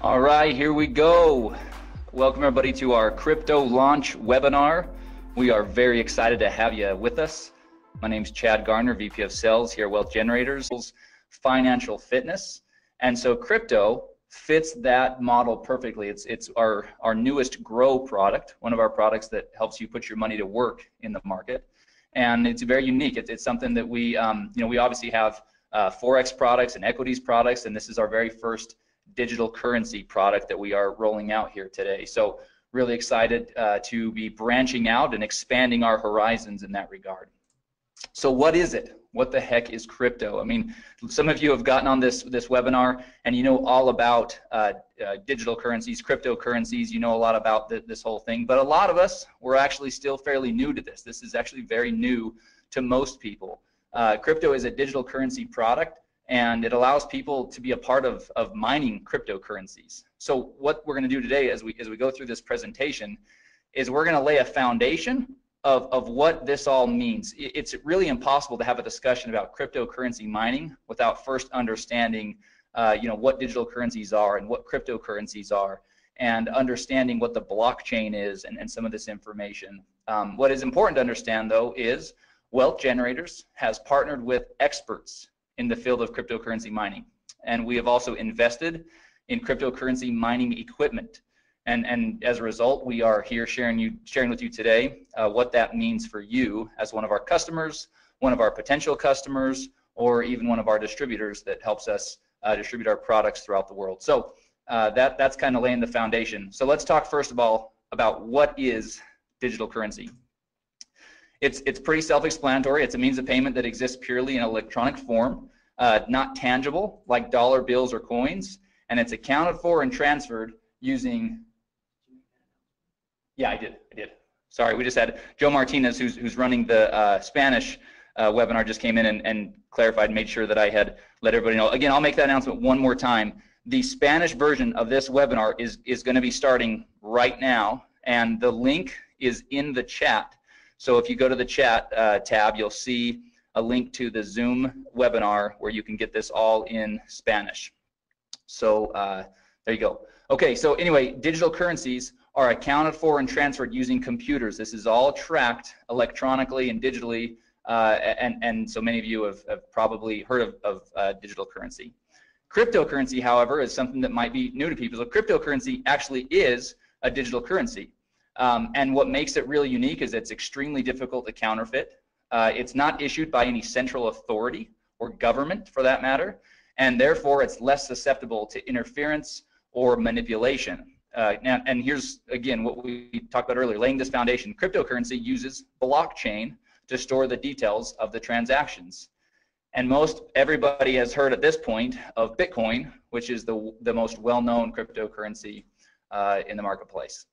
All right, here we go. Welcome everybody to our crypto launch webinar. We are very excited to have you with us. My name is Chad Garner, VP of Sales here at Wealth Generators, Financial Fitness. And so crypto fits that model perfectly. It's our newest Grow product, one of our products that helps you put your money to work in the market. And it's very unique. It's something that we obviously have Forex products and equities products, and this is our very first digital currency product that we are rolling out here today. So really excited to be branching out and expanding our horizons in that regard. So what is it? What the heck is crypto? I mean, some of you have gotten on this webinar and you know all about digital currencies, cryptocurrencies, you know a lot about this whole thing, but a lot of us, we're actually still fairly new to this. This is actually very new to most people. Crypto is a digital currency product, and it allows people to be a part of mining cryptocurrencies. So what we're going to do today as we go through this presentation is we're going to lay a foundation of what this all means. It's really impossible to have a discussion about cryptocurrency mining without first understanding what digital currencies are and what cryptocurrencies are, and understanding what the blockchain is and some of this information. What is important to understand though is Wealth Generators has partnered with experts in the field of cryptocurrency mining, and we have also invested in cryptocurrency mining equipment, and as a result we are here sharing with you today what that means for you as one of our customers, one of our potential customers, or even one of our distributors that helps us distribute our products throughout the world. So that's kind of laying the foundation. So let's talk first of all about what is digital currency. It's pretty self-explanatory. It's a means of payment that exists purely in electronic form, not tangible like dollar bills or coins, and it's accounted for and transferred using. Yeah, I did. Sorry, we just had Joe Martinez, who's running the Spanish webinar, just came in and clarified, made sure that I had let everybody know. Again, I'll make that announcement one more time. The Spanish version of this webinar is going to be starting right now, and the link is in the chat. So if you go to the chat tab, you'll see a link to the Zoom webinar where you can get this all in Spanish. So there you go. Okay, so anyway, digital currencies are accounted for and transferred using computers. This is all tracked electronically and digitally, and so many of you have probably heard of digital currency. Cryptocurrency, however, is something that might be new to people. So cryptocurrency actually is a digital currency. And what makes it really unique is it's extremely difficult to counterfeit. It's not issued by any central authority or government for that matter, and therefore it's less susceptible to interference or manipulation. And here's again what we talked about earlier, laying this foundation. Cryptocurrency uses blockchain to store the details of the transactions. And most everybody has heard at this point of Bitcoin, which is the most well-known cryptocurrency in the marketplace.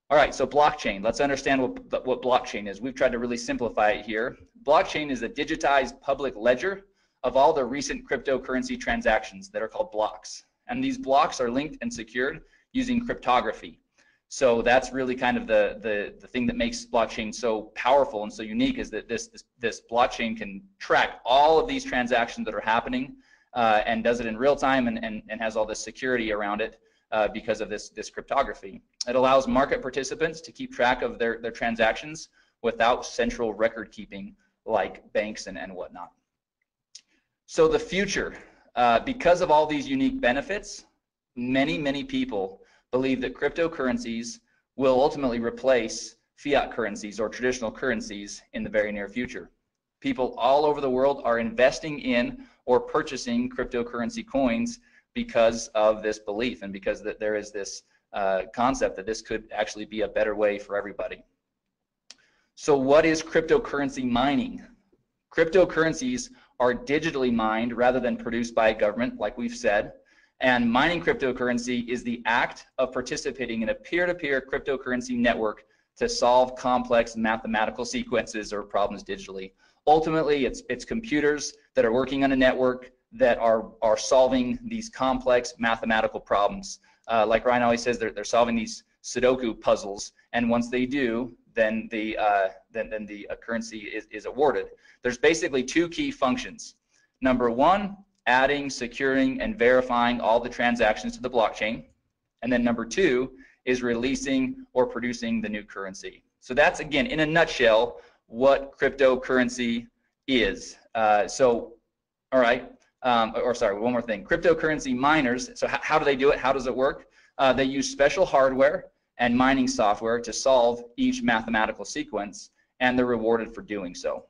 All right, so blockchain. Let's understand what blockchain is. We've tried to really simplify it here. Blockchain is a digitized public ledger of all the recent cryptocurrency transactions that are called blocks. And these blocks are linked and secured using cryptography. So that's really kind of the thing that makes blockchain so powerful and so unique, is that this blockchain can track all of these transactions that are happening and does it in real time and has all this security around it. Because of this cryptography. It allows market participants to keep track of their transactions without central record keeping like banks and whatnot. So the future, because of all these unique benefits, many people believe that cryptocurrencies will ultimately replace fiat currencies or traditional currencies in the very near future. People all over the world are investing in or purchasing cryptocurrency coins because of this belief and because that there is this concept that this could actually be a better way for everybody. So what is cryptocurrency mining? Cryptocurrencies are digitally mined rather than produced by a government, like we've said, and mining cryptocurrency is the act of participating in a peer-to-peer cryptocurrency network to solve complex mathematical sequences or problems digitally. Ultimately, it's computers that are working on a network that are solving these complex mathematical problems. Like Ryan always says, they're solving these Sudoku puzzles, and once they do, then the currency is awarded. There's basically two key functions. Number one, adding, securing, and verifying all the transactions to the blockchain. And then number 2 is releasing or producing the new currency. So that's, again, in a nutshell, what cryptocurrency is. All right, sorry, one more thing. Cryptocurrency miners, so how do they do it? How does it work? They use special hardware and mining software to solve each mathematical sequence, and they're rewarded for doing so.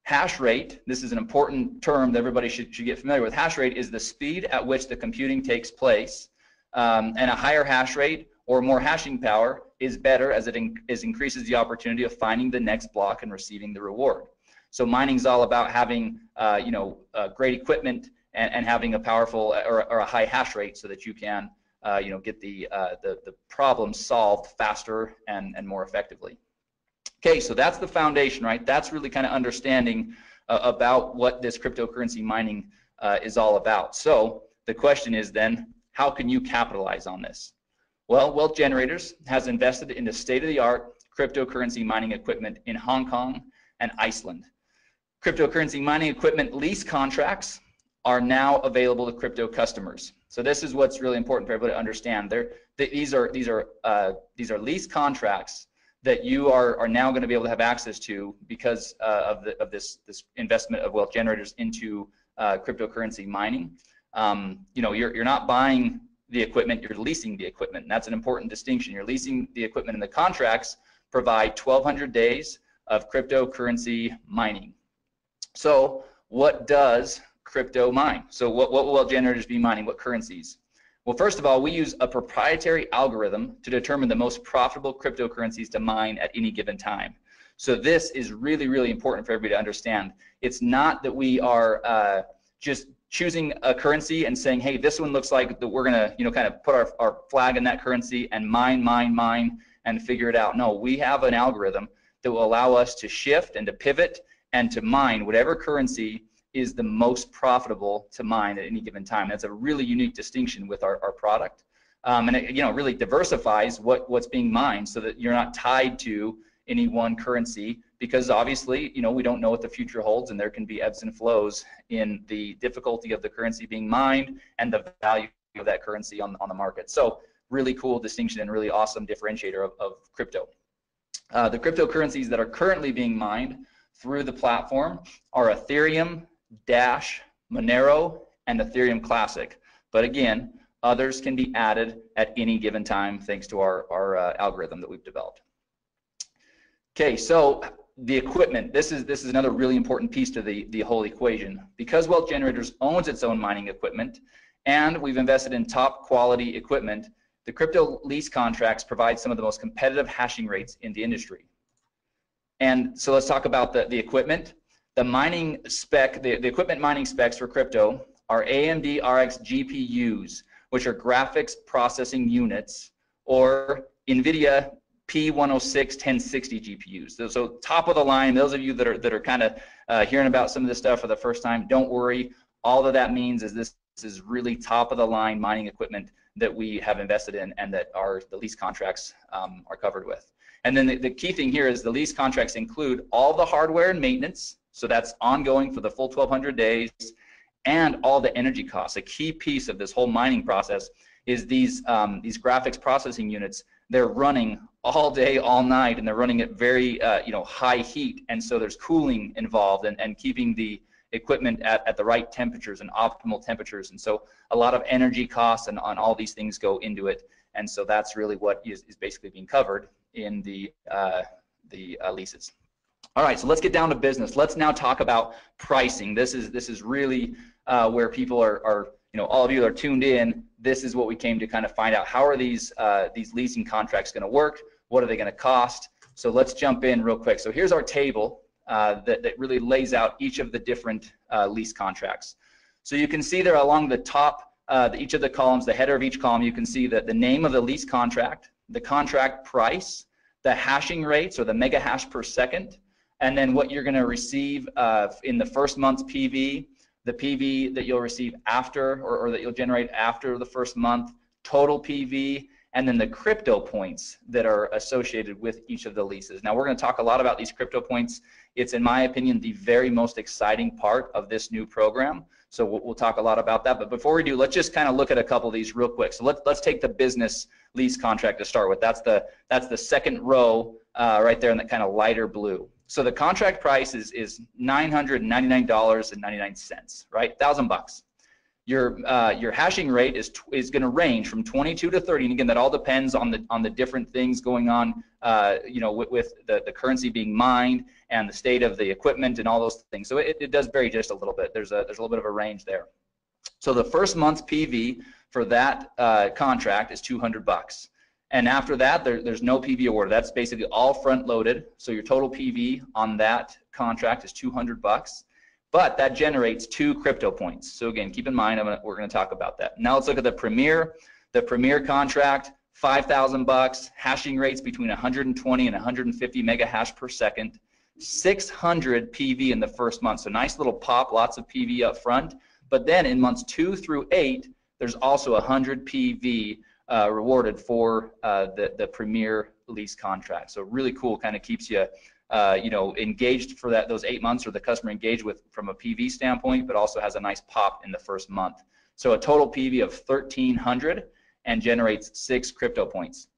Hash rate, this is an important term that everybody should get familiar with. Hash rate is the speed at which the computing takes place, and a higher hash rate or more hashing power is better, as it increases the opportunity of finding the next block and receiving the reward. So mining is all about having great equipment and having a powerful or a high hash rate so that you can get the problem solved faster and more effectively. Okay, so that's the foundation, right? That's really kind of understanding about what this cryptocurrency mining is all about. So the question is then, how can you capitalize on this? Well, Wealth Generators has invested in the state-of-the-art cryptocurrency mining equipment in Hong Kong and Iceland. Cryptocurrency mining equipment lease contracts are now available to crypto customers. So this is what's really important for everybody to understand. These are lease contracts that you are now going to be able to have access to because of this investment of Wealth Generators into cryptocurrency mining. You're not buying the equipment, you're leasing the equipment, and that's an important distinction. You're leasing the equipment, and the contracts provide 1,200 days of cryptocurrency mining. So what does crypto mine? So what will Wealth Generators be mining? What currencies? Well, first of all, we use a proprietary algorithm to determine the most profitable cryptocurrencies to mine at any given time. So this is really, really important for everybody to understand. It's not that we are just choosing a currency and saying, hey, this one looks like that we're gonna, kind of put our flag in that currency and mine, and figure it out. No, we have an algorithm that will allow us to shift and to pivot and to mine whatever currency is the most profitable to mine at any given time. That's a really unique distinction with our product. And it really diversifies what's being mined so that you're not tied to any one currency, because obviously, we don't know what the future holds, and there can be ebbs and flows in the difficulty of the currency being mined and the value of that currency on the market. So really cool distinction and really awesome differentiator of crypto. The cryptocurrencies that are currently being mined through the platform are Ethereum, Dash, Monero, and Ethereum Classic. But again, others can be added at any given time thanks to our algorithm that we've developed. Okay, so the equipment, this is another really important piece to the whole equation. Because Wealth Generators owns its own mining equipment and we've invested in top quality equipment, the crypto lease contracts provide some of the most competitive hashing rates in the industry. And so let's talk about the equipment. The mining spec, the equipment mining specs for crypto are AMD RX GPUs, which are graphics processing units, or NVIDIA P106 1060 GPUs. So top of the line. Those of you that are kind of hearing about some of this stuff for the first time, don't worry. All that means is this is really top of the line mining equipment that we have invested in and that the lease contracts are covered with. And then the key thing here is the lease contracts include all the hardware and maintenance, so that's ongoing for the full 1,200 days, and all the energy costs. A key piece of this whole mining process is these graphics processing units. They're running all day, all night, and they're running at very high heat, and so there's cooling involved and keeping the equipment at the right temperatures and optimal temperatures, and so a lot of energy costs and on all these things go into it, and so that's really what is basically being covered in the leases. All right, so let's get down to business. Let's now talk about pricing. This is really where people are all of you that are tuned in. This is what we came to kind of find out. How are these leasing contracts going to work? What are they going to cost? So let's jump in real quick. So here's our table that really lays out each of the different lease contracts. So you can see there along the top, each of the columns, the header of each column, you can see that the name of the lease contract, the contract price, the hashing rates or the mega hash per second, and then what you're going to receive in the first month's PV, the PV that you'll receive after or that you'll generate after the first month, total PV, and then the crypto points that are associated with each of the leases. Now we're going to talk a lot about these crypto points. It's, in my opinion, the very most exciting part of this new program. So we'll talk a lot about that. But before we do, let's just kind of look at a couple of these real quick. So let's take the business lease contract to start with. That's the second row right there in that kind of lighter blue. So the contract price is $999.99, right? $1,000. Your hashing rate is going to range from 22 to 30, and again, that all depends on the different things going on, you know, with the currency being mined and the state of the equipment and all those things. So it does vary just a little bit. There's a little bit of a range there. So the first month's PV for that contract is $200, and after that, there's no PV awarded. That's basically all front loaded. So your total PV on that contract is $200. But that generates 2 crypto points. So again, keep in mind, we're going to talk about that. Now let's look at the Premier. The Premier contract, $5,000, hashing rates between 120 and 150 mega hash per second, 600 PV in the first month. So nice little pop, lots of PV up front. But then in months 2 through 8, there's also 100 PV rewarded for the Premier lease contract. So really cool, kind of keeps you you know, engaged for those 8 months, or the customer engaged with from a PV standpoint, but also has a nice pop in the first month. So a total PV of 1,300 and generates 6 crypto points.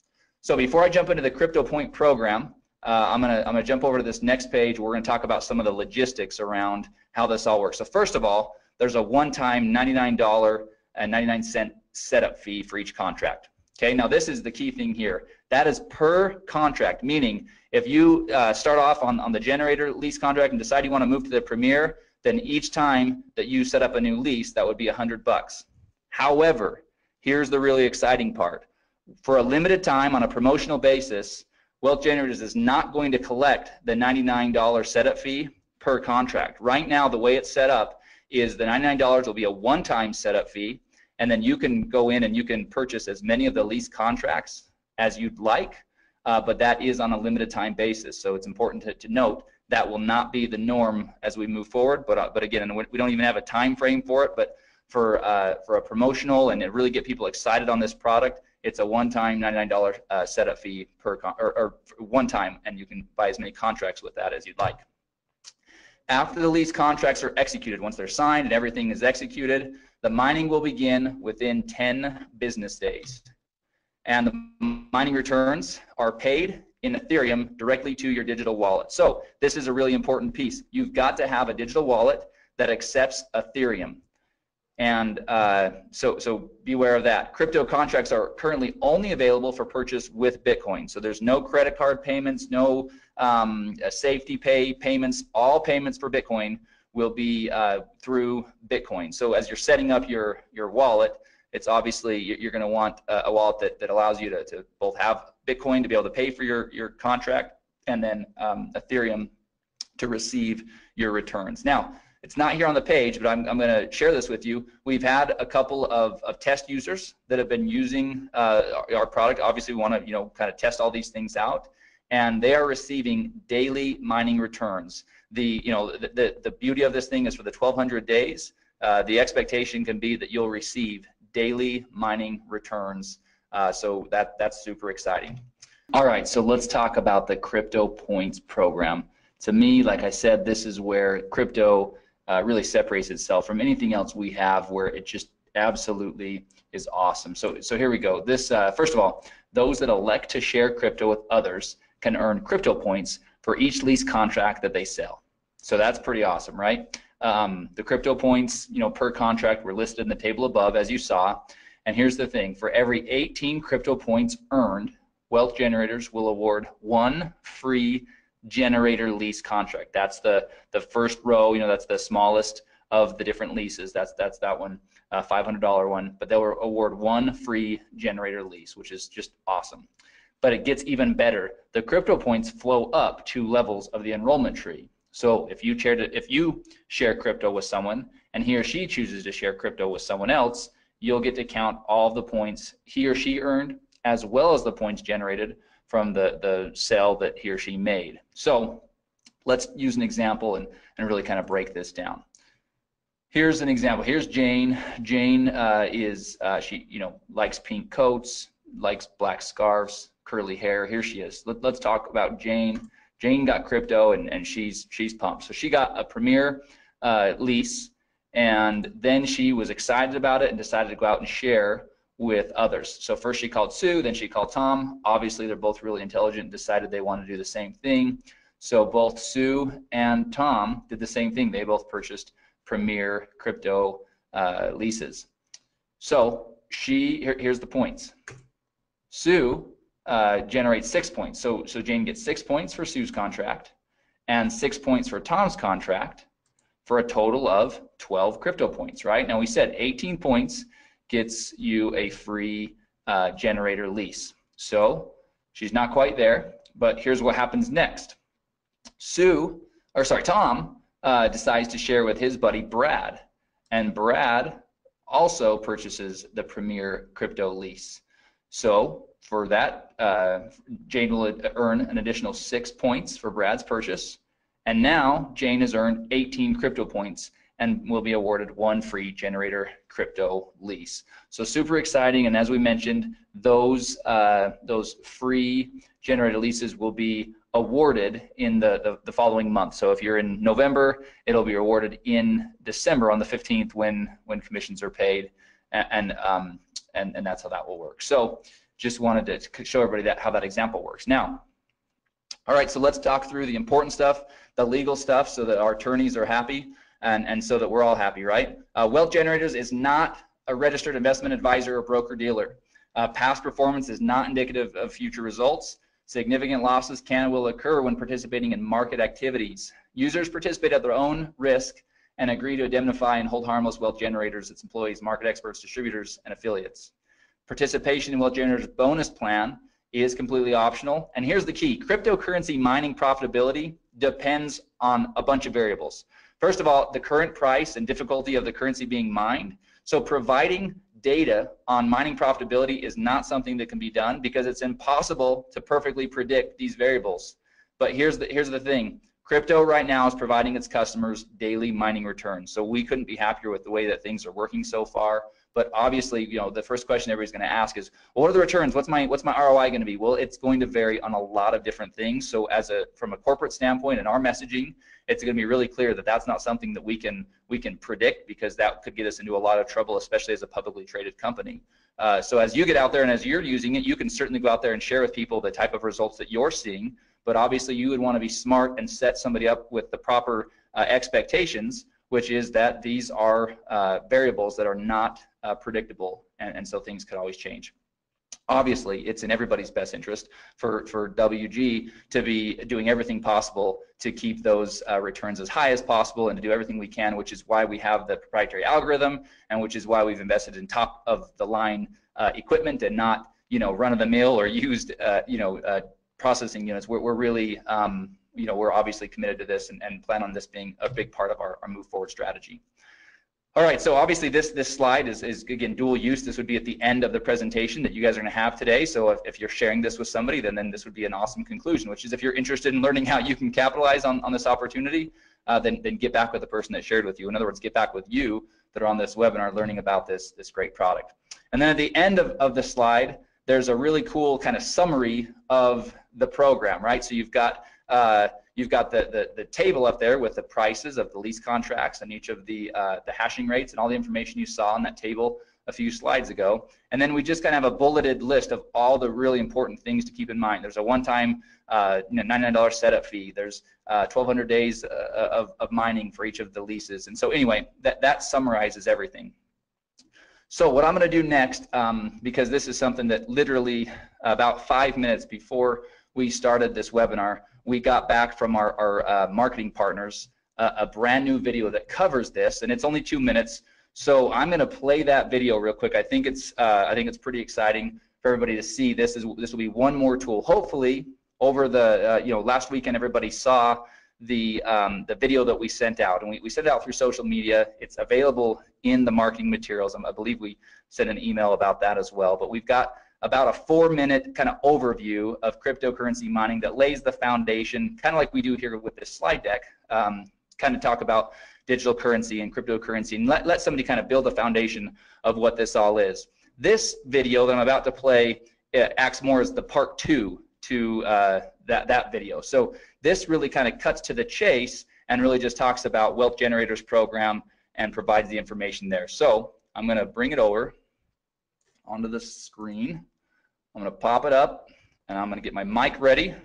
So before I jump into the crypto point program, I'm gonna jump over to this next page. We're gonna talk about some of the logistics around how this all works. So first of all, there's a one-time $99.99 setup fee for each contract. Okay, now this is the key thing here. That is per contract, meaning if you start off on the generator lease contract and decide you want to move to the Premier, then each time that you set up a new lease, that would be $100. However, here's the really exciting part. For a limited time on a promotional basis, Wealth Generators is not going to collect the $99 setup fee per contract. Right now, the way it's set up is the $99 will be a one-time setup fee, and then you can go in and you can purchase as many of the lease contracts as you'd like, but that is on a limited time basis. So it's important to note that will not be the norm as we move forward. But again, we don't even have a time frame for it. But for a promotional and to really get people excited on this product, it's a one-time $99 setup fee or one time, and you can buy as many contracts with that as you'd like. After the lease contracts are executed, once they're signed and everything is executed, the mining will begin within 10 business days. And the mining returns are paid in Ethereum directly to your digital wallet. So this is a really important piece. You've got to have a digital wallet that accepts Ethereum. And so beware of that. Crypto contracts are currently only available for purchase with Bitcoin. So there's no credit card payments, no safety payments. All payments for Bitcoin will be through Bitcoin. So as you're setting up your wallet, it's obviously you're going to want a wallet that allows you to both have Bitcoin to be able to pay for your contract, and then Ethereum to receive your returns. Now, it's not here on the page, but I'm going to share this with you. We've had a couple of test users that have been using our product. Obviously, we want to kind of test all these things out, and they are receiving daily mining returns. The beauty of this thing is for the 1,200 days, the expectation can be that you'll receive daily mining returns. So that's super exciting. All right, so let's talk about the Crypto Points program. To me, like I said, this is where crypto really separates itself from anything else we have, where it just absolutely is awesome. So here we go. This first of all, those that elect to share crypto with others can earn crypto points for each lease contract that they sell. So that's pretty awesome, right? The crypto points, per contract were listed in the table above, as you saw. And here's the thing: for every 18 crypto points earned, Wealth Generators will award 1 free generator lease contract. That's the first row. That's the smallest of the different leases. That's that one, $500 one. But they'll award 1 free generator lease, which is just awesome. But it gets even better. The crypto points flow up 2 levels of the enrollment tree. So if you share crypto with someone and he or she chooses to share crypto with someone else, you'll get to count all of the points he or she earned, as well as the points generated from the sale that he or she made. So let's use an example and really kind of break this down. Here's an example. Here's Jane. Jane she likes pink coats, likes black scarves, curly hair. Here she is. Let's talk about Jane. Jane got crypto, and she's pumped. So she got a Premier lease, and then she was excited about it and decided to go out and share with others. So first she called Sue, then she called Tom. Obviously, they're both really intelligent and decided they want to do the same thing. So both Sue and Tom did the same thing. They both purchased Premier crypto leases. So here's the points. Sue generates 6 points. So Jane gets 6 points for Sue's contract and 6 points for Tom's contract for a total of 12 crypto points, right? Now we said 18 points gets you a free generator lease. So she's not quite there, but here's what happens next. Tom decides to share with his buddy Brad, and Brad also purchases the Premier crypto lease. So for that, Jane will earn an additional 6 points for Brad's purchase, and now Jane has earned 18 crypto points and will be awarded 1 free generator crypto lease. So super exciting, and as we mentioned, those free generator leases will be awarded in the following month. So if you're in November, it'll be awarded in December on the 15th when commissions are paid, and that's how that will work. So just wanted to show everybody how that example works. Now, all right, so let's talk through the important stuff, the legal stuff, so that our attorneys are happy and so that we're all happy, right? Wealth Generators is not a registered investment advisor or broker-dealer. Past performance is not indicative of future results. Significant losses can and will occur when participating in market activities. Users participate at their own risk and agree to indemnify and hold harmless Wealth Generators, its employees, market experts, distributors, and affiliates. Participation in Wealth Generators bonus plan is completely optional. And here's the key: cryptocurrency mining profitability depends on a bunch of variables. First of all, the current price and difficulty of the currency being mined. So providing data on mining profitability is not something that can be done because it's impossible to perfectly predict these variables. But here's the thing: crypto right now is providing its customers daily mining returns. So we couldn't be happier with the way that things are working so far. But obviously, the first question everybody's going to ask is, well, what are the returns? What's my ROI going to be? Well, it's going to vary on a lot of different things. So from a corporate standpoint in our messaging, it's going to be really clear that that's not something that we can predict, because that could get us into a lot of trouble, especially as a publicly traded company. So as you get out there and as you're using it, you can certainly go out there and share with people the type of results that you're seeing. But obviously, you would want to be smart and set somebody up with the proper expectations, which is that these are variables that are not predictable, and so things could always change. Obviously, it's in everybody's best interest for WG to be doing everything possible to keep those returns as high as possible and to do everything we can, which is why we have the proprietary algorithm, and which is why we've invested in top of the line equipment and not run-of-the-mill or used processing units. We're really we're obviously committed to this and plan on this being a big part of our move forward strategy. All right, so obviously this slide is again dual use. This would be at the end of the presentation that you guys are going to have today. So if you're sharing this with somebody, then this would be an awesome conclusion, which is if you're interested in learning how you can capitalize on this opportunity, then get back with the person that shared with you. In other words, get back with you that are on this webinar learning about this great product. And then at the end of the slide, there's a really cool kind of summary of the program, right? So you've got the table up there with the prices of the lease contracts and each of the hashing rates and all the information you saw on that table a few slides ago. And then we just kind of have a bulleted list of all the really important things to keep in mind. There's a one-time $99 setup fee. There's 1,200 days of mining for each of the leases. And so anyway, that summarizes everything. So what I'm going to do next, because this is something that literally about 5 minutes before we started this webinar, we got back from our marketing partners a brand new video that covers this, and it's only 2 minutes. So I'm going to play that video real quick. I think it's pretty exciting for everybody to see. This will be one more tool. Hopefully, over the last weekend, everybody saw the video that we sent out, and we sent it out through social media. It's available in the marketing materials. I believe we sent an email about that as well. But we've got about a 4-minute kind of overview of cryptocurrency mining that lays the foundation, kind of like we do here with this slide deck, kind of talk about digital currency and cryptocurrency, and let somebody kind of build the foundation of what this all is. This video that I'm about to play it acts more as the part 2 to that video. So this really kind of cuts to the chase and really just talks about Wealth Generators program and provides the information there. So I'm going to bring it over onto the screen. I'm going to pop it up, and I'm going to get my mic ready.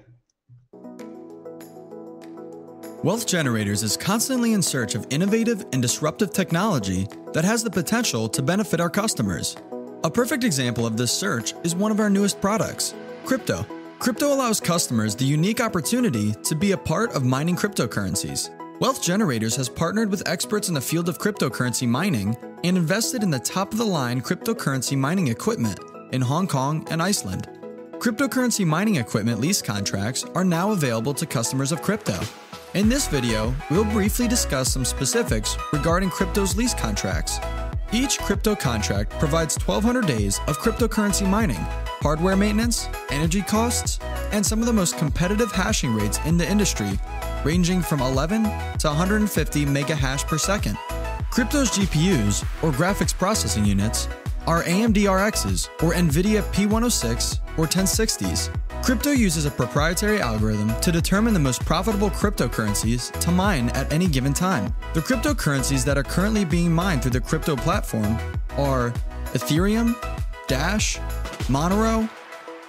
Wealth Generators is constantly in search of innovative and disruptive technology that has the potential to benefit our customers. A perfect example of this search is one of our newest products, crypto. Crypto allows customers the unique opportunity to be a part of mining cryptocurrencies. Wealth Generators has partnered with experts in the field of cryptocurrency mining and invested in the top-of-the-line cryptocurrency mining equipment in Hong Kong and Iceland. Cryptocurrency mining equipment lease contracts are now available to customers of crypto. In this video, we'll briefly discuss some specifics regarding crypto's lease contracts. Each crypto contract provides 1,200 days of cryptocurrency mining, hardware maintenance, energy costs, and some of the most competitive hashing rates in the industry, ranging from 11 to 150 mega hash per second. Crypto's GPUs, or graphics processing units, are AMD RXs, or NVIDIA P106 or 1060s. Crypto uses a proprietary algorithm to determine the most profitable cryptocurrencies to mine at any given time. The cryptocurrencies that are currently being mined through the crypto platform are Ethereum, Dash, Monero,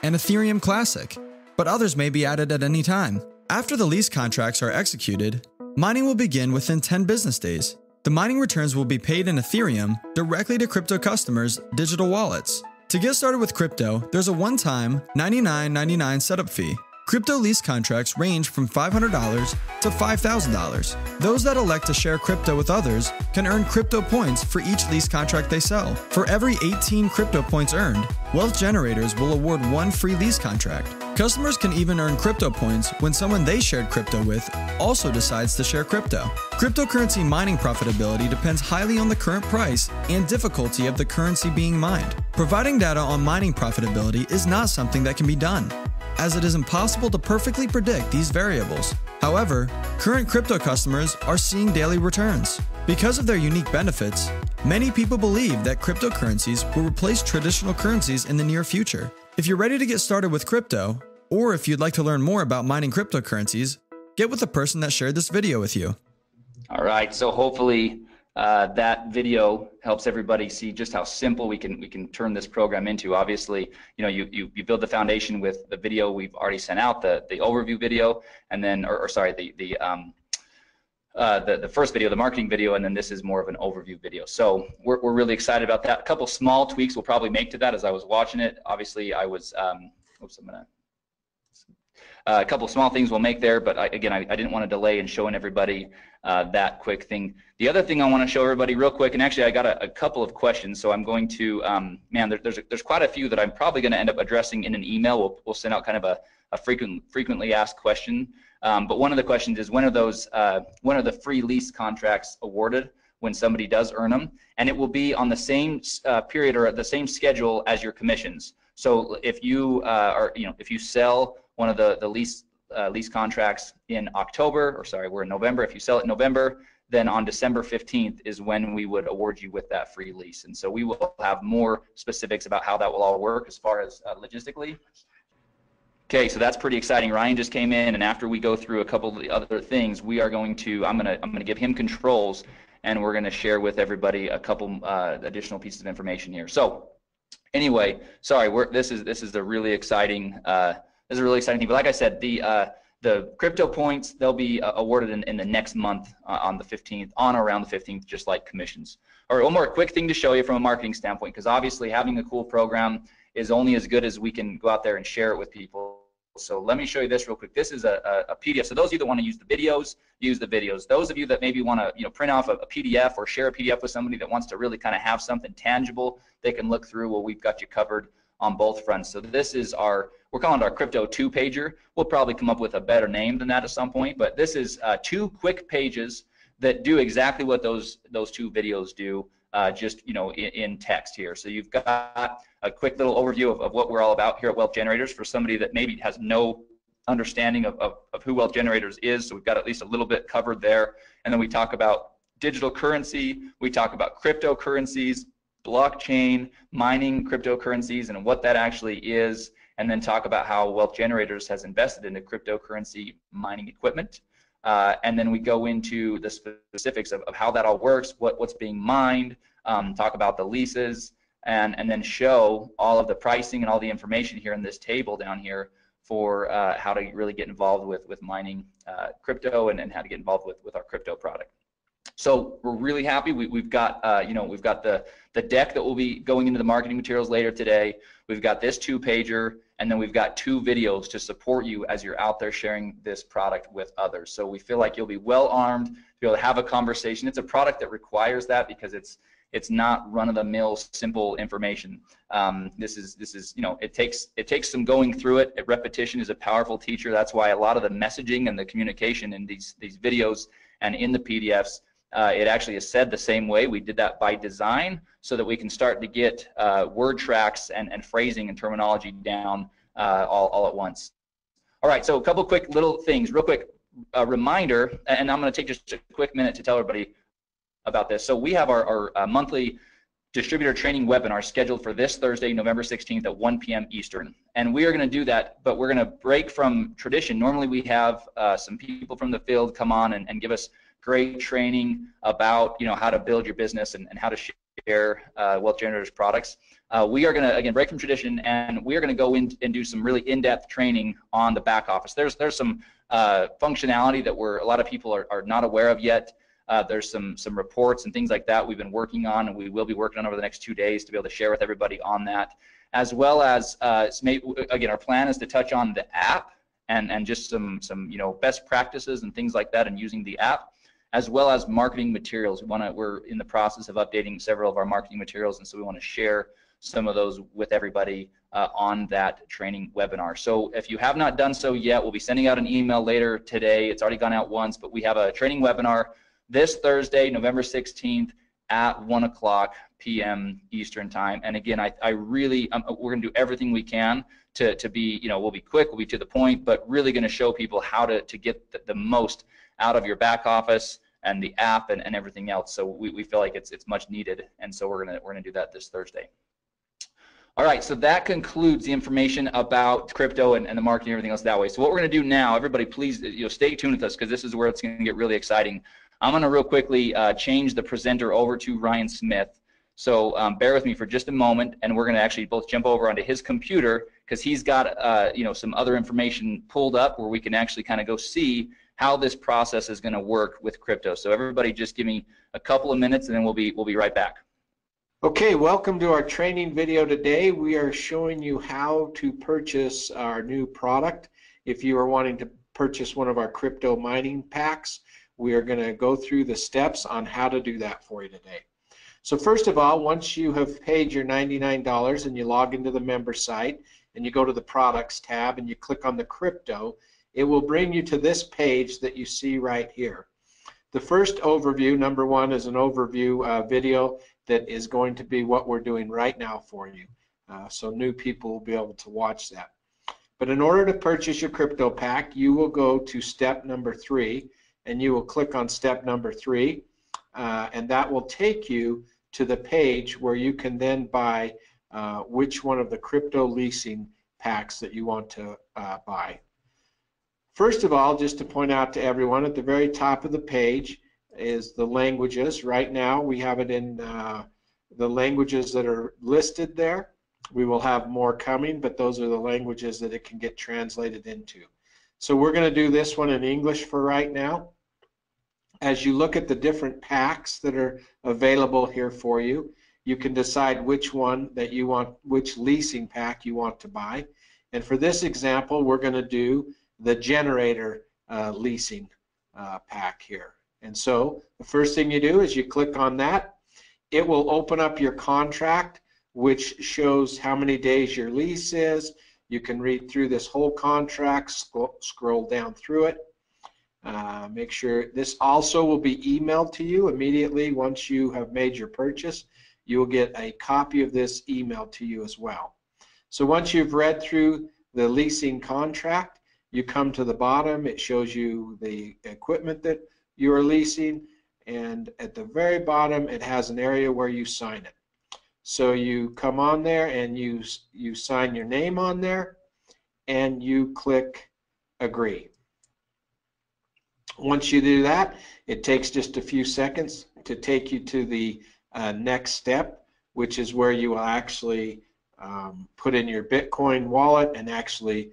and Ethereum Classic, but others may be added at any time. After the lease contracts are executed, mining will begin within 10 business days. The mining returns will be paid in Ethereum directly to crypto customers' digital wallets. To get started with crypto, there's a one-time $99.99 setup fee. Crypto lease contracts range from $500 to $5,000. Those that elect to share crypto with others can earn crypto points for each lease contract they sell. For every 18 crypto points earned, Wealth Generators will award one free lease contract. Customers can even earn crypto points when someone they shared crypto with also decides to share crypto. Cryptocurrency mining profitability depends highly on the current price and difficulty of the currency being mined. Providing data on mining profitability is not something that can be done, as it is impossible to perfectly predict these variables. However, current crypto customers are seeing daily returns. Because of their unique benefits, many people believe that cryptocurrencies will replace traditional currencies in the near future. If you're ready to get started with crypto, or if you'd like to learn more about mining cryptocurrencies, get with the person that shared this video with you. All right, so hopefully that video helps everybody see just how simple we can turn this program into. Obviously, you build the foundation with the video we've already sent out, the overview video, and then, the first video, the marketing video, and then this is more of an overview video. So we're really excited about that. A couple small tweaks we'll probably make to that as I was watching it. Obviously, I was, a couple small things we'll make there, but I didn't want to delay in showing everybody that quick thing. The other thing I want to show everybody real quick, and actually I got a couple of questions, so I'm going to, there's quite a few that I'm probably going to end up addressing in an email. We'll send out kind of a frequently asked question. But one of the questions is, when are the free lease contracts awarded when somebody does earn them? And it will be on the same period or at the same schedule as your commissions. So if you if you sell one of the lease contracts in October, we're in November. If you sell it in November, then on December 15th is when we would award you with that free lease. And so we will have more specifics about how that will all work as far as logistically. Okay, so that's pretty exciting. Ryan just came in, and after we go through a couple of the other things, we are going to, I'm gonna give him controls, and we're gonna share with everybody a couple additional pieces of information here. So anyway, sorry, this is a really exciting thing. But like I said, the crypto points, they'll be awarded in the next month on the 15th, on or around the 15th, just like commissions. All right, one more quick thing to show you from a marketing standpoint, because obviously having a cool program is only as good as we can go out there and share it with people. So let me show you this real quick. This is a PDF. So those of you that want to use the videos, use the videos. Those of you that maybe want to print off a PDF or share a PDF with somebody that wants to really kind of have something tangible they can look through, well, we've got you covered on both fronts. So this is we're calling it our Crypto 2-pager. We'll probably come up with a better name than that at some point, but this is 2 quick pages that do exactly what those 2 videos do, just in text here. So you've got a quick little overview of what we're all about here at Wealth Generators for somebody that maybe has no understanding of who Wealth Generators is. So we've got at least a little bit covered there. And then we talk about digital currency, we talk about cryptocurrencies, blockchain, mining cryptocurrencies and what that actually is, and then talk about how Wealth Generators has invested into cryptocurrency mining equipment. And then we go into the specifics of how that all works, what's being mined, talk about the leases, and then show all of the pricing and all the information here in this table down here for how to really get involved with mining crypto and how to get involved with our crypto product. So we're really happy. We've got we've got the deck that will be going into the marketing materials later today. We've got this 2-pager, and then we've got 2 videos to support you as you're out there sharing this product with others. So we feel like you'll be well armed to be able to have a conversation. It's a product that requires that because it's not run-of-the-mill simple information. This is it takes some going through it. Repetition is a powerful teacher. That's why a lot of the messaging and the communication in these videos and in the PDFs, it actually is said the same way. We did that by design so that we can start to get word tracks and phrasing and terminology down all at once. All right, so a couple quick little things, real quick reminder, and I'm going to take just a quick minute to tell everybody about this. So we have our monthly distributor training webinar scheduled for this Thursday, November 16th at 1 p.m. Eastern. And we are going to do that, but we're going to break from tradition. Normally we have some people from the field come on and give us great training about how to build your business and how to share Wealth Generators products. We are going to, again, break from tradition, and we are going to go in and do some really in-depth training on the back office. There's some functionality that a lot of people are not aware of yet. There's some reports and things like that we've been working on, and we will be working on over the next 2 days to be able to share with everybody on that, as well as again, our plan is to touch on the app and just some best practices and things like that and using the app, as well as marketing materials. We're in the process of updating several of our marketing materials, and so we want to share some of those with everybody on that training webinar. So if you have not done so yet, we'll be sending out an email later today. It's already gone out once, but we have a training webinar this Thursday, November 16th at 1 p.m. Eastern time. And again, we're going to do everything we can to be, we'll be quick, we'll be to the point, but really going to show people how to get the most out of your back office and the app and everything else. So we feel like it's much needed, and so we're gonna do that this Thursday. All right, so that concludes the information about crypto and the marketing and everything else that way. So what we're going to do now, everybody, please stay tuned with us because this is where it's going to get really exciting. I'm going to real quickly change the presenter over to Ryan Smith. So bear with me for just a moment, and we're going to actually both jump over onto his computer because he's got some other information pulled up where we can actually kind of go see how this process is going to work with crypto. So everybody, just give me a couple of minutes, and then we'll be right back. Okay, welcome to our training video today. We are showing you how to purchase our new product. If you are wanting to purchase one of our crypto mining packs, we are going to go through the steps on how to do that for you today. So first of all, once you have paid your $99 and you log into the member site and you go to the products tab and you click on the crypto, it will bring you to this page that you see right here. The first overview, number one, is an overview video that is going to be what we're doing right now for you. So new people will be able to watch that. But in order to purchase your crypto pack, you will go to step number 3, and you will click on step number 3, and that will take you to the page where you can then buy which one of the crypto leasing packs that you want to buy. First of all, just to point out to everyone, at the very top of the page is the languages. Right now we have it in the languages that are listed there. We will have more coming, but those are the languages that it can get translated into. So we're going to do this one in English for right now. As you look at the different packs that are available here for you, you can decide which one that you want, which leasing pack you want to buy. And for this example, we're going to do the generator leasing pack here. And so the first thing you do is you click on that. It will open up your contract, which shows how many days your lease is. You can read through this whole contract, scroll down through it. Make sure this also will be emailed to you immediately once you have made your purchase. You will get a copy of this emailed to you as well. So once you've read through the leasing contract, you come to the bottom. It shows you the equipment that you are leasing, and at the very bottom it has an area where you sign it. So you come on there and you sign your name on there and you click agree. Once you do that, it takes just a few seconds to take you to the next step, which is where you will actually put in your Bitcoin wallet and actually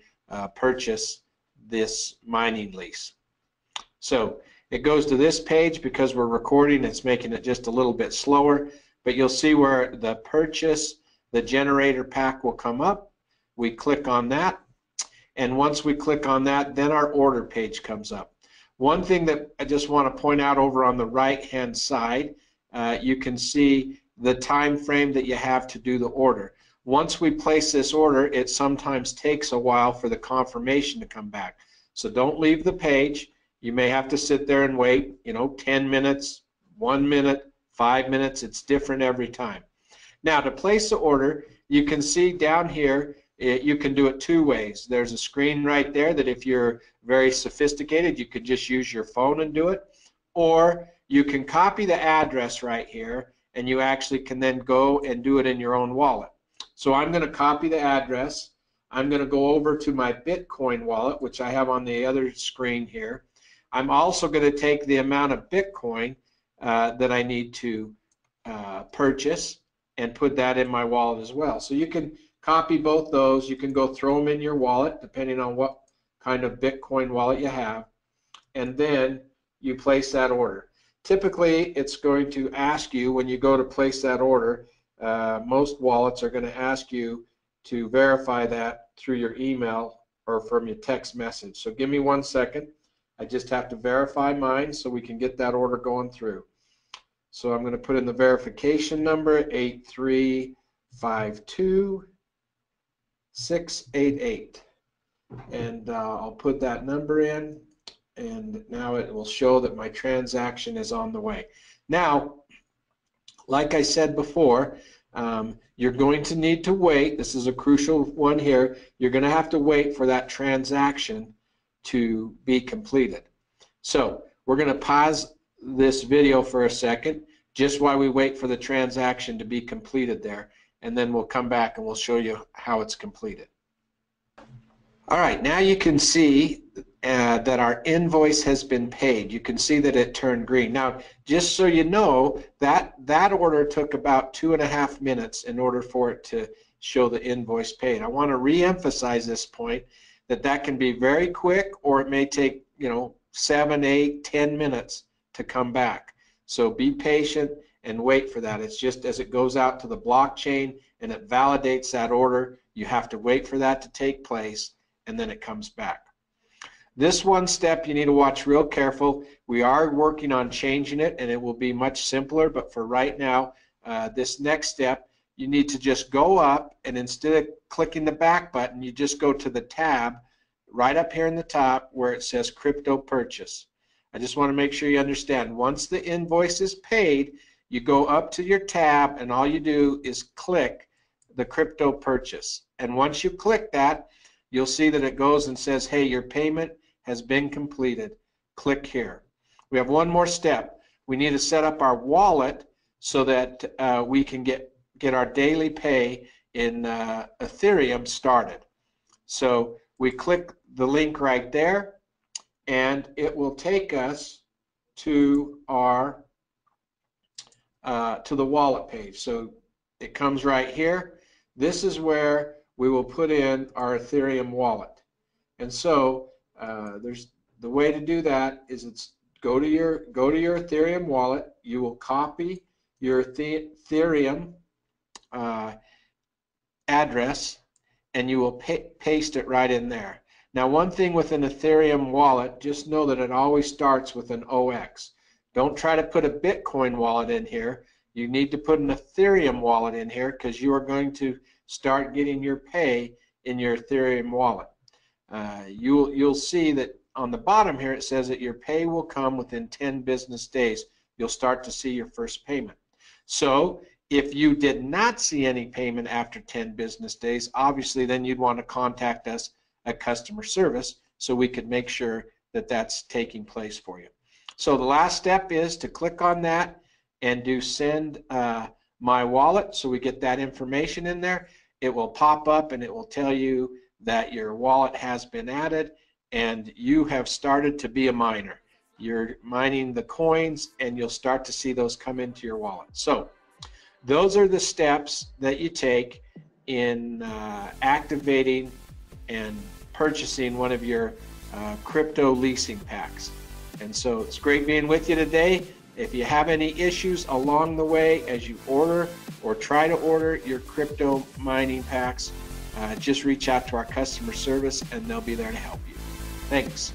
purchase this mining lease. So it goes to this page. Because we're recording, it's making it just a little bit slower, but you'll see where the purchase, the generator pack will come up. We click on that, and once we click on that, then our order page comes up. One thing that I just want to point out, over on the right hand side, you can see the time frame that you have to do the order. Once we place this order, it sometimes takes a while for the confirmation to come back. So don't leave the page. You may have to sit there and wait, 10 minutes, 1 minute, 5 minutes. It's different every time. Now, to place the order, you can see down here, you can do it two ways. There's a screen right there that if you're very sophisticated, you could just use your phone and do it. Or you can copy the address right here, and you actually can then go and do it in your own wallet. So I'm going to copy the address. I'm going to go over to my Bitcoin wallet, which I have on the other screen here. I'm also going to take the amount of Bitcoin that I need to purchase and put that in my wallet as well. So you can copy both those. You can go throw them in your wallet, depending on what kind of Bitcoin wallet you have, and then you place that order. Typically, it's going to ask you, when you go to place that order, most wallets are going to ask you to verify that through your email or from your text message. So give me 1 second. I just have to verify mine so we can get that order going through. So I'm going to put in the verification number, 8352688, and I'll put that number in, and now it will show that my transaction is on the way. Now, like I said before, you're going to need to wait. This is a crucial one here. You're going to have to wait for that transaction to be completed. So we're going to pause this video for a second, just while we wait for the transaction to be completed there, and then we'll come back and we'll show you how it's completed. All right, now you can see that our invoice has been paid. You can see that it turned green. Now, just so you know, that order took about 2.5 minutes in order for it to show the invoice paid. I want to re-emphasize this point, that can be very quick, or it may take 7, 8, 10 minutes to come back. So be patient and wait for that. It's just as it goes out to the blockchain and it validates that order, you have to wait for that to take place, and then it comes back. This one step you need to watch real careful. We are working on changing it, and it will be much simpler, but for right now, this next step, you need to just go up, and instead of clicking the back button, you just go to the tab right up here in the top where it says crypto purchase. I just want to make sure you understand, once the invoice is paid, you go up to your tab, and all you do is click the crypto purchase. And once you click that, you'll see that it goes and says, hey, your payment has been completed. Click here. We have one more step. We need to set up our wallet so that we can get our daily pay in Ethereum started. So we click the link right there, and it will take us to our to the wallet page. So it comes right here. This is where we will put in our Ethereum wallet. And so there's the way to do that is go to your Ethereum wallet. You will copy your Ethereum address, and you will paste it right in there. Now, one thing with an Ethereum wallet, just know that it always starts with an OX. Don't try to put a Bitcoin wallet in here. You need to put an Ethereum wallet in here, because you are going to start getting your pay in your Ethereum wallet. You'll see that on the bottom here it says that your pay will come within 10 business days. You'll start to see your first payment. So if you did not see any payment after 10 business days, obviously then you'd want to contact us at customer service so we could make sure that that's taking place for you. So the last step is to click on that and do send My Wallet, so we get that information in there. It will pop up and it will tell you that your wallet has been added and you have started to be a miner. You're mining the coins and you'll start to see those come into your wallet. So those are the steps that you take in activating and purchasing one of your crypto leasing packs. And so it's great being with you today. If you have any issues along the way as you order or try to order your crypto mining packs, just reach out to our customer service and they'll be there to help you. Thanks.